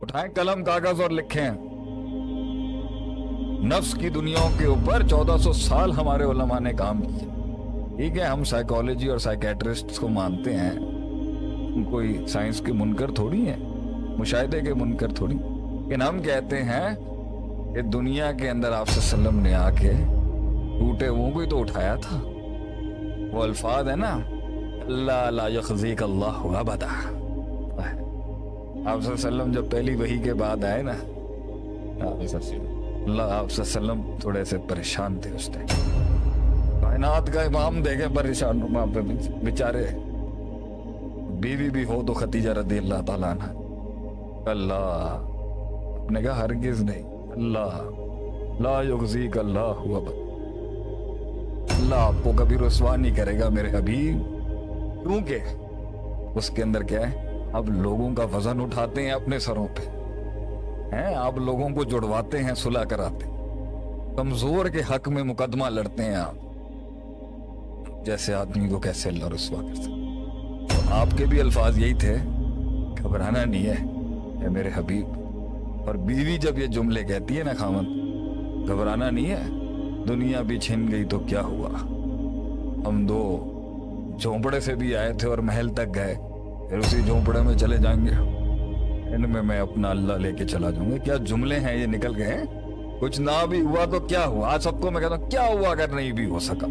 उठाएं कलम कागज और लिखें। नफ्स की दुनियाओं के ऊपर 1400 साल हमारे उलमा ने काम किया। ठीक है, हम साइकोलॉजी और साइकेट्रिस्ट को मानते हैं, कोई साइंस के मुनकर थोड़ी है, मुशाहिदे के मुनकर थोड़ी। लेकिन हम कहते हैं कि दुनिया के अंदर आप सल्लम ने आके टूटे हुओं को ही तो उठाया था। वो अल्फाज है ना, अल्लाह ला यखज़ीक अल्लाहु अबदा। आप सल्लम जब पहली वही के बाद आए ना, आप सल्लम थोड़े से परेशान थे उस टाइम। कायनात का इमाम देखे परेशान वहां पे बेचारे। बीवी भी हो तो खतीजा रदी अल्लाह ताला अन्हा। अल्लाह आपने कहा हरगिज नहीं, अल्लाह ला युग़ज़ीक अल्लाहु अबदा। अल्लाह आपको कभी रुसवा नहीं करेगा मेरे हबीब, क्योंकि उसके अंदर क्या है, अब लोगों का वजन उठाते हैं अपने सरों पे हैं, आप लोगों को जुड़वाते हैं, सुलह कराते हैं, कमजोर के हक में मुकदमा लड़ते हैं आप। जैसे आदमी को कैसे अल्लाह रुसवा कर सकते। तो आपके भी अल्फाज यही थे, घबराना नहीं है मेरे हबीब। और बीवी जब ये जुमले कहती है ना खामन, घबराना नहीं है, दुनिया भी छिन गई तो क्या हुआ, हम दो झोंपड़े से भी आए थे और महल तक गए, फिर उसी झोंपड़े में चले जाएंगे, इनमें मैं अपना अल्लाह लेके चला जाऊंगा। क्या जुमले हैं ये, निकल गए हैं। कुछ ना भी हुआ तो क्या हुआ, आज सबको मैं कहता हूं क्या हुआ अगर नहीं भी हो सका,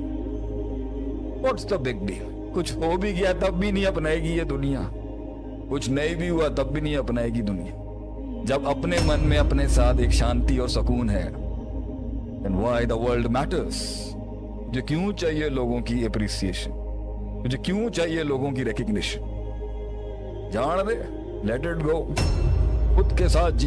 व्हाट्स द बिग डील। कुछ हो भी गया तब भी नहीं अपनाएगी ये दुनिया, कुछ नहीं भी हुआ तब भी नहीं अपनाएगी दुनिया। जब अपने मन में अपने साथ एक शांति और सुकून है, then why the world matters। मुझे क्यों चाहिए लोगों की एप्रिसिएशन, मुझे क्यों चाहिए लोगों की रिकग्निशन। जान दे, लेट इट गो, खुद के साथ जी।